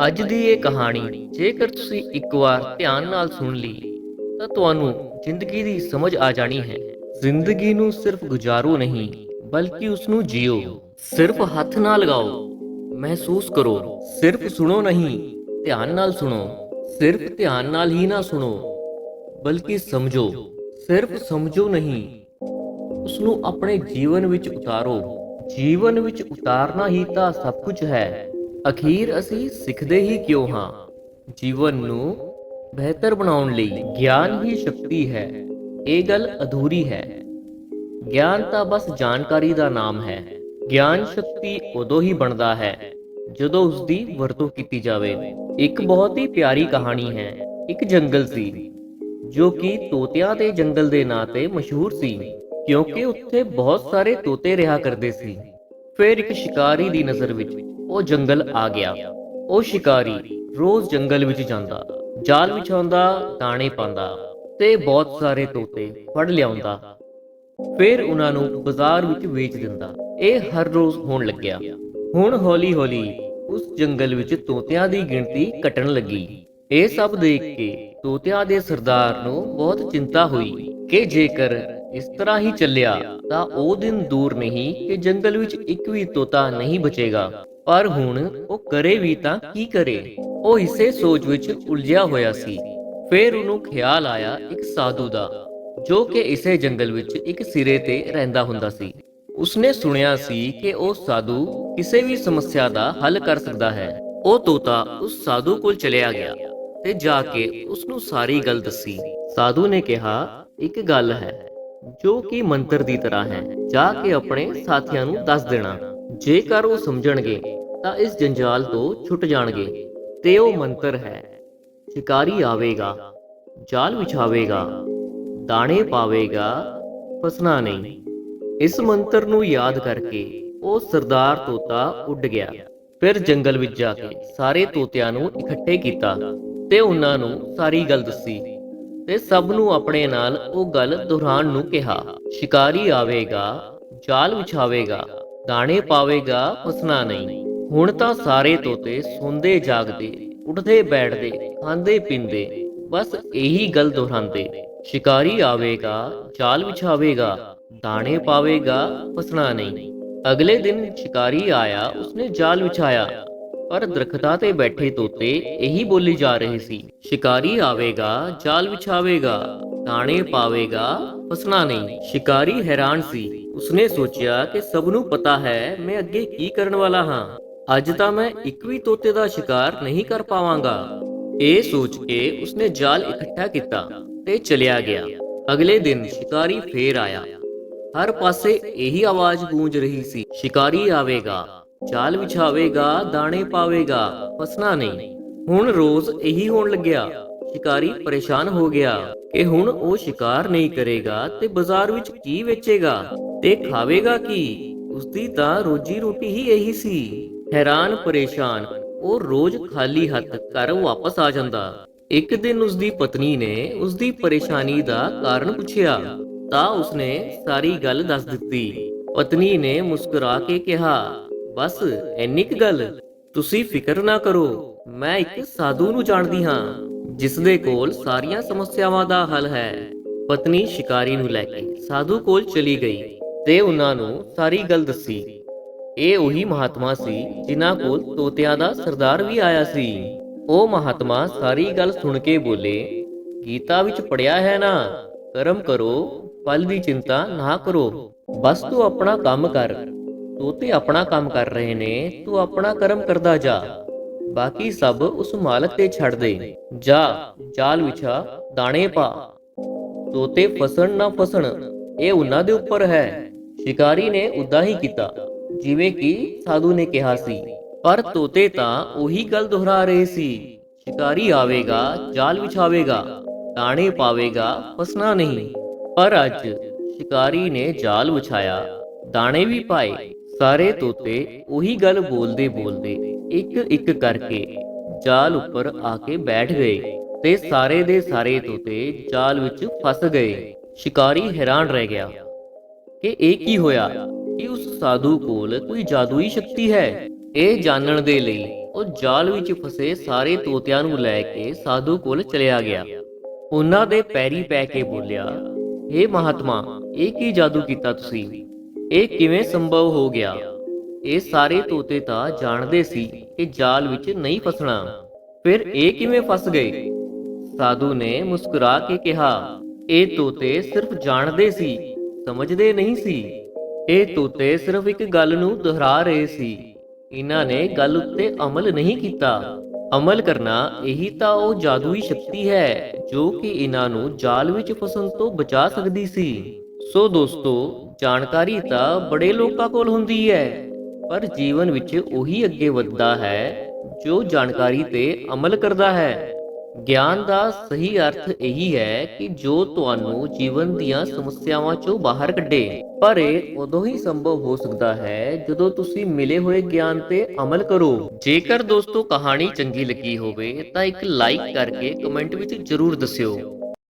ਅੱਜ ਦੀ ਇਹ ਕਹਾਣੀ ਜੇਕਰ ਤੁਸੀਂ ਇੱਕ ਵਾਰ ਧਿਆਨ ਨਾਲ ਸੁਣ ਲਈ ਤਾਂ ਤੁਹਾਨੂੰ ਜ਼ਿੰਦਗੀ ਦੀ ਸਮਝ ਆ ਜਾਣੀ ਹੈ। ਜ਼ਿੰਦਗੀ ਨੂੰ ਸਿਰਫ ਗੁਜ਼ਾਰੋ ਨਹੀਂ, ਬਲਕਿ ਉਸ ਨੂੰ ਜੀਓ। ਸਿਰਫ ਹੱਥ ਨਾ ਲਗਾਓ, ਮਹਿਸੂਸ ਕਰੋ। ਸਿਰਫ ਸੁਣੋ ਨਹੀਂ, ਧਿਆਨ ਨਾਲ ਸੁਣੋ। ਸਿਰਫ ਧਿਆਨ ਨਾਲ ਹੀ ਨਾ ਸੁਣੋ, ਬਲਕਿ ਸਮਝੋ। ਸਿਰਫ ਸਮਝੋ ਨਹੀਂ, ਉਸ ਨੂੰ ਆਪਣੇ ਜੀਵਨ ਵਿੱਚ ਉਤਾਰੋ। ਜੀਵਨ ਵਿੱਚ ਉਤਾਰਨਾ ਹੀ ਤਾਂ ਸਭ ਕੁਝ ਹੈ। ਅਖੀਰ ਅਸੀਂ ਸਿੱਖਦੇ ਹੀ ਕਿਉਂ ਹਾਂ? ਜੀਵਨ ਨੂੰ ਬਿਹਤਰ ਬਣਾਉਣ ਲਈ ਗਿਆਨ ਹੀ ਸ਼ਕਤੀ ਹੈ। ਇਹ ਗੱਲ ਅਧੂਰੀ ਹੈ। ਗਿਆਨ ਤਾਂ ਬਸ ਜਾਣਕਾਰੀ ਦਾ ਨਾਮ ਹੈ। ਗਿਆਨ ਸ਼ਕਤੀ ਉਦੋਂ ਹੀ ਬਣਦਾ ਹੈ ਜਦੋਂ ਉਸ ਦੀ ਵਰਤੋਂ ਕੀਤੀ ਜਾਵੇ। ਇੱਕ ਬਹੁਤ ਹੀ ਪਿਆਰੀ ਕਹਾਣੀ ਹੈ। ਇੱਕ ਜੰਗਲ ਸੀ ਜੋ ਕਿ ਤੋਤਿਆਂ ਦੇ ਜੰਗਲ ਦੇ ਨਾਂ ਤੇ ਮਸ਼ਹੂਰ ਸੀ, ਕਿਉਂਕਿ ਉੱਥੇ ਬਹੁਤ ਸਾਰੇ ਤੋਤੇ ਰਿਹਾ ਕਰਦੇ ਸੀ। ਫਿਰ ਇੱਕ ਸ਼ਿਕਾਰੀ ਦੀ ਨਜ਼ਰ ਵਿੱਚ ਉਹ ਜੰਗਲ ਆ ਗਿਆ। ਉਹ ਸ਼ਿਕਾਰੀ ਰੋਜ਼ ਜੰਗਲ ਵਿੱਚ ਜਾਂਦਾ, ਜਾਲ ਵਿਛਾਉਂਦਾ, ਦਾਣੇ ਪਾਉਂਦਾ ਤੇ ਬਹੁਤ ਸਾਰੇ ਤੋਤੇ ਫੜ ਲਿਆਉਂਦਾ। ਫਿਰ ਉਹਨਾਂ ਨੂੰ ਬਾਜ਼ਾਰ ਵਿੱਚ ਵੇਚ ਦਿੰਦਾ। ਇਹ ਹਰ ਰੋਜ਼ ਹੋਣ ਲੱਗਿਆ। ਹੁਣ ਹੌਲੀ-ਹੌਲੀ ਉਸ ਜੰਗਲ ਵਿੱਚ ਤੋਤਿਆਂ ਦੀ ਗਿਣਤੀ ਘਟਣ ਲੱਗੀ। ਇਹ ਸਭ ਦੇਖ ਕੇ ਤੋਤਿਆਂ ਦੇ ਸਰਦਾਰ ਨੂੰ ਬਹੁਤ ਚਿੰਤਾ ਹੋਈ ਕਿ ਜੇਕਰ ਇਸ ਤਰ੍ਹਾਂ ਹੀ ਚੱਲਿਆ ਤਾਂ ਉਹ ਦਿਨ ਦੂਰ ਨਹੀਂ ਕਿ ਜੰਗਲ ਵਿੱਚ ਇੱਕ ਵੀ ਤੋਤਾ ਨਹੀਂ ਬਚੇਗਾ। ਪਰ ਹੁਣ ਉਹ ਕਰੇ ਵੀ ਤਾਂ ਕੀ ਕਰੇ? ਉਹ ਇਸੇ ਸੋਚ ਵਿੱਚ ਉਲਝਿਆ ਹੋਇਆ ਸੀ। ਫਿਰ ਉਹਨੂੰ ਖਿਆਲ ਆਇਆ ਇੱਕ ਸਾਧੂ ਦਾ, ਜੋ ਕਿ ਇਸੇ ਜੰਗਲ ਵਿੱਚ ਇੱਕ ਸਿਰੇ ਤੇ ਰਹਿੰਦਾ ਹੁੰਦਾ ਸੀ। ਉਸਨੇ ਸੁਣਿਆ ਸੀ ਕਿ ਉਹ ਸਾਧੂ ਕਿਸੇ ਵੀ ਸਮੱਸਿਆ ਦਾ ਹੱਲ ਕਰ ਸਕਦਾ ਹੈ। ਉਹ ਤੋਤਾ ਉਸ ਸਾਧੂ ਕੋਲ ਚਲਿਆ ਗਿਆ ਤੇ ਜਾ ਕੇ ਉਸ ਨੂੰ ਸਾਰੀ ਗੱਲ ਦੱਸੀ। ਸਾਧੂ ਨੇ ਕਿਹਾ, ਇੱਕ ਗੱਲ ਹੈ ਜੋ ਕਿ ਮੰਤਰ ਦੀ ਤਰ੍ਹਾਂ ਹੈ। ਜਾ ਕੇ ਆਪਣੇ ਸਾਥੀਆਂ ਨੂੰ ਦੱਸ ਦੇਣਾ। ਜੇਕਰ ਉਹ ਸਮਝਣਗੇ ਤਾਂ ਇਸ ਜੰਜਾਲ ਤੋਂ ਛੁੱਟ ਜਾਣਗੇ। ਤੇ ਉਹ ਮੰਤਰ ਹੈ, ਸ਼ਿਕਾਰੀ ਆਵੇਗਾ, ਜਾਲ ਵਿਛਾਵੇਗਾ, ਦਾਣੇ ਪਾਵੇਗਾ, ਫਸਣਾ ਨਹੀਂ। ਇਸ ਮੰਤਰ ਨੂੰ ਯਾਦ ਕਰਕੇ ਉਹ ਸਰਦਾਰ ਤੋਤਾ ਉੱਡ ਗਿਆ। ਫਿਰ ਜੰਗਲ ਵਿੱਚ ਜਾ ਕੇ ਸਾਰੇ ਤੋਤਿਆਂ ਨੂੰ ਇਕੱਠੇ ਕੀਤਾ ਤੇ ਉਹਨਾਂ ਨੂੰ ਸਾਰੀ ਗੱਲ ਦੱਸੀ ਤੇ ਸਭ ਨੂੰ ਆਪਣੇ ਨਾਲ ਉਹ ਗੱਲ ਦੁਹਰਾਉਣ ਨੂੰ ਕਿਹਾ। ਸ਼ਿਕਾਰੀ ਆਵੇਗਾ, ਜਾਲ ਵਿਛਾਵੇਗਾ, ਦਾਣੇ ਪਾਵੇਗਾ, ਫਸਣਾ ਨਹੀਂ। ਹੁਣ ਤਾਂ ਸਾਰੇ ਤੋਤੇ ਸੌਂਦੇ ਜਾਗਦੇ, ਉੱਠਦੇ ਬੈਠਦੇ, ਖਾਂਦੇ ਪੀਂਦੇ ਬਸ ਇਹੀ ਗੱਲ ਦੁਹਰਾਉਂਦੇ। ਸ਼ਿਕਾਰੀ ਆਵੇਗਾ, ਜਾਲ ਵਿਛਾਵੇਗਾ, ਦਾਣੇ ਪਾਵੇਗਾ, ਫਸਣਾ ਨਹੀਂ। ਅਗਲੇ ਦਿਨ ਸ਼ਿਕਾਰੀ ਆਇਆ। ਉਸਨੇ ਜਾਲ ਵਿਛਾਇਆ, ਪਰ ਦਰਖਤਾਂ ਤੇ ਬੈਠੇ ਤੋਤੇ ਇਹੀ ਬੋਲੀ ਜਾ ਰਹੇ ਸੀ, ਸ਼ਿਕਾਰੀ ਆਵੇਗਾ, ਜਾਲ ਵਿਛਾਵੇਗਾ, ਦਾਣੇ ਪਾਵੇਗਾ, ਫਸਣਾ ਨਹੀਂ। ਸ਼ਿਕਾਰੀ ਹੈਰਾਨ ਸੀ। ਉਸਨੇ ਸੋਚਿਆ ਕਿ ਸਭ ਨੂੰ ਪਤਾ ਹੈ ਮੈਂ ਅੱਗੇ ਕੀ ਕਰਨ ਵਾਲਾ ਹਾਂ। ਅੱਜ ਤਾਂ ਮੈਂ ਇੱਕ ਵੀ ਤੋਤੇ ਦਾ ਸ਼ਿਕਾਰ ਨਹੀਂ ਕਰ ਪਾਵਾਂਗਾ। ਇਹ ਸੋਚ ਕੇ ਉਸਨੇ ਜਾਲ ਇਕੱਠਾ ਕੀਤਾ ਤੇ ਚਲਿਆ ਗਿਆ। ਅਗਲੇ ਦਿਨ ਸ਼ਿਕਾਰੀ ਫੇਰ ਆਇਆ। ਹਰ ਪਾਸੇ ਇਹੀ ਆਵਾਜ਼ ਗੂੰਜ ਰਹੀ ਸੀ, ਸ਼ਿਕਾਰੀ ਆਵੇਗਾ, ਜਾਲ ਵਿਛਾਵੇਗਾ, ਦਾਣੇ ਪਾਵੇਗਾ, ਫਸਣਾ ਨਹੀਂ। ਹੁਣ ਰੋਜ਼ ਇਹੀ ਹੋਣ ਲੱਗਿਆ। ਸ਼ਿਕਾਰੀ ਪਰੇਸ਼ਾਨ ਹੋ ਗਿਆ ਕਿ ਹੁਣ ਉਹ ਸ਼ਿਕਾਰ ਨਹੀਂ ਕਰੇਗਾ ਤੇ ਬਾਜ਼ਾਰ ਵਿੱਚ ਕੀ ਵੇਚੇਗਾ ਤੇ ਖਾਵੇਗਾ ਕੀ? ਉਸਦੀ ਤਾਂ ਰੋਜੀ ਰੋਟੀ ਹੀ ਇਹੀ ਸੀ। ਹੈਰਾਨ ਪਰੇਸ਼ਾਨ ਉਹ ਰੋਜ਼ ਖਾਲੀ ਹੱਥ ਘਰ ਵਾਪਸ ਆ ਜਾਂਦਾ। ਇੱਕ ਦਿਨ ਉਸਦੀ ਪਤਨੀ ਨੇ ਉਸਦੀ ਪਰੇਸ਼ਾਨੀ ਦਾ ਕਾਰਨ ਪੁੱਛਿਆ ਤਾਂ ਉਸਨੇ ਸਾਰੀ ਗੱਲ ਦੱਸ ਦਿੱਤੀ। ਪਤਨੀ ਨੇ ਮੁਸਕਰਾ ਕੇ ਕਿਹਾ, ਬਸ ਇੰਨੀ ਕੁ ਗੱਲ? ਤੁਸੀਂ ਫਿਕਰ ਨਾ ਕਰੋ, ਮੈਂ ਇੱਕ ਸਾਧੂ ਨੂੰ ਜਾਣਦੀ ਹਾਂ ਜਿਸ ਦੇ ਕੋਲ ਸਾਰੀਆਂ ਸਮੱਸਿਆਵਾਂ ਦਾ ਹੱਲ ਹੈ। ਪਤਨੀ ਸ਼ਿਕਾਰੀ ਨੂੰ ਲੈ ਕੇ ਸਾਧੂ ਕੋਲ ਚਲੀ ਗਈ ਤੇ ਉਹਨਾਂ ਨੂੰ ਸਾਰੀ ਗੱਲ ਦੱਸੀ। ਇਹ ਉਹੀ ਮਹਾਤਮਾ ਸੀ ਜਿਨ੍ਹਾਂ ਕੋਲ ਤੋਤਿਆਂ ਦਾ ਸਰਦਾਰ ਵੀ ਆਇਆ ਸੀ। ਉਹ ਮਹਾਤਮਾ ਸਾਰੀ ਗੱਲ ਸੁਣ ਕੇ ਬੋਲੇ, ਗੀਤਾ ਵਿੱਚ ਪੜਿਆ ਹੈ ਨਾ, ਕਰਮ ਕਰੋ, ਫਲ ਦੀ ਚਿੰਤਾ ਨਾ ਕਰੋ। ਬਸ ਤੂੰ ਆਪਣਾ ਕੰਮ ਕਰ। ਤੋਤੇ ਆਪਣਾ ਕੰਮ ਕਰ ਰਹੇ ਨੇ, ਤੂੰ ਆਪਣਾ ਕਰਮ ਕਰਦਾ ਜਾ। ਬਾਕੀ ਸਭ ਉਸ ਮਾਲਕ ਤੇ ਛੱਡ ਦੇ। ਜਾ, ਜਾਲ ਵਿਛਾ, ਦਾਣੇ ਪਾ। ਤੋਤੇ ਫਸਣ ਨਾ ਫਸਣ ਇਹ ਉਹਨਾਂ ਦੇ ਉੱਪਰ ਹੈ। ਸ਼ਿਕਾਰੀ ਨੇ ਉਦਾਂ ਹੀ ਕੀਤਾ ਜਿਵੇਂ ਕਿ ਸਾਧੂ ਨੇ ਕਿਹਾ ਸੀ, ਪਰ ਤੋਤੇ ਤਾਂ ਉਹੀ ਗੱਲ ਦੁਹਰਾ ਰਹੇ ਸੀ, ਸ਼ਿਕਾਰੀ ਆਵੇਗਾ, ਜਾਲ ਵਿਛਾਵੇਗਾ, ਦਾਣੇ ਪਾਵੇਗਾ, ਫਸਣਾ ਨਹੀਂ। ਪਰ ਅੱਜ ਸ਼ਿਕਾਰੀ ਨੇ ਜਾਲ ਵਿਛਾਇਆ, ਦਾਣੇ ਵੀ ਪਾਏ। ਸਾਰੇ ਤੋਤੇ ਉਹੀ ਗੱਲ ਬੋਲਦੇ ਬੋਲਦੇ ਇੱਕ ਇੱਕ ਕਰਕੇ ਜਾਲ ਉੱਪਰ ਆ ਕੇ ਬੈਠ ਗਏ ਤੇ ਸਾਰੇ ਦੇ ਸਾਰੇ ਤੋਤੇ ਜਾਲ ਵਿੱਚ ਫਸ ਗਏ। ਸ਼ਿਕਾਰੀ ਹੈਰਾਨ ਰਹਿ ਗਿਆ ਕਿ ਇਹ ਕੀ ਹੋਇਆ। ਕਿ ਉਸ ਸਾਧੂ ਕੋਲ ਕੋਈ ਜਾਦੂਈ ਸ਼ਕਤੀ ਹੈ? ਇਹ ਜਾਣਨ ਦੇ ਲਈ ਉਹ ਜਾਲ ਵਿੱਚ ਫਸੇ ਸਾਰੇ ਤੋਤਿਆਂ ਨੂੰ ਲੈ ਕੇ ਸਾਧੂ ਕੋਲ ਚਲਿਆ ਗਿਆ। ਉਹਨਾਂ ਦੇ ਪੈਰੀ ਪੈ ਕੇ ਬੋਲਿਆ, ਹੇ ਮਹਾਤਮਾ, ਇਹ ਕੀ ਜਾਦੂ ਕੀਤਾ ਤੁਸੀਂ? ਇਹ ਕਿਵੇਂ ਸੰਭਵ ਹੋ ਗਿਆ? ਇਹ ਸਾਰੇ ਤੋਤੇ ਤਾਂ ਜਾਣਦੇ ਸੀ ਕਿ ਜਾਲ ਵਿੱਚ ਨਹੀਂ ਫਸਣਾ, ਫਿਰ ਇਹ ਕਿਵੇਂ ਫਸ ਗਏ? ਸਾਧੂ ਨੇ ਮੁਸਕਰਾ ਕੇ ਕਿਹਾ, ਇਹ ਤੋਤੇ ਸਿਰਫ ਜਾਣਦੇ ਸੀ, ਸਮਝਦੇ ਨਹੀਂ ਸੀ। ਇਹ ਤੋਤੇ ਸਿਰਫ ਇੱਕ ਗੱਲ ਨੂੰ ਦੁਹਰਾ ਰਹੇ ਸੀ, ਇਹਨਾਂ ਨੇ ਗੱਲ ਉੱਤੇ ਅਮਲ ਨਹੀਂ ਕੀਤਾ। ਅਮਲ ਕਰਨਾ ਇਹੀ ਤਾਂ ਉਹ ਜਾਦੂਈ ਸ਼ਕਤੀ ਹੈ ਜੋ ਕਿ ਇਹਨਾਂ ਨੂੰ ਜਾਲ ਵਿੱਚ ਫਸਣ ਤੋਂ ਬਚਾ ਸਕਦੀ ਸੀ। ਸੋ ਦੋਸਤੋ, ਜਾਣਕਾਰੀ ਤਾਂ ਬੜੇ ਲੋਕਾਂ ਕੋਲ ਹੁੰਦੀ ਹੈ, ਪਰ ਜੀਵਨ ਵਿੱਚ ਉਹੀ ਅੱਗੇ ਵੱਧਦਾ ਹੈ ਜੋ ਜਾਣਕਾਰੀ ਤੇ ਅਮਲ ਕਰਦਾ ਹੈ। ਗਿਆਨ ਦਾ ਸਹੀ ਅਰਥ ਇਹੀ ਹੈ ਕਿ ਜੋ ਤੁਹਾਨੂੰ ਜੀਵਨ ਦੀਆਂ ਸਮੱਸਿਆਵਾਂ ਚੋਂ ਬਾਹਰ ਕੱਢੇ। ਪਰ ਇਹ ਉਦੋਂ ਹੀ ਸੰਭਵ ਹੋ ਸਕਦਾ ਹੈ ਜਦੋਂ ਤੁਸੀਂ ਮਿਲੇ ਹੋਏ ਗਿਆਨ ਤੇ ਅਮਲ ਕਰੋ। ਜੇਕਰ ਦੋਸਤੋ ਕਹਾਣੀ ਚੰਗੀ ਲੱਗੀ ਹੋਵੇ ਤਾਂ ਇੱਕ ਲਾਈਕ ਕਰਕੇ ਕਮੈਂਟ ਵਿੱਚ ਜ਼ਰੂਰ ਦੱਸਿਓ।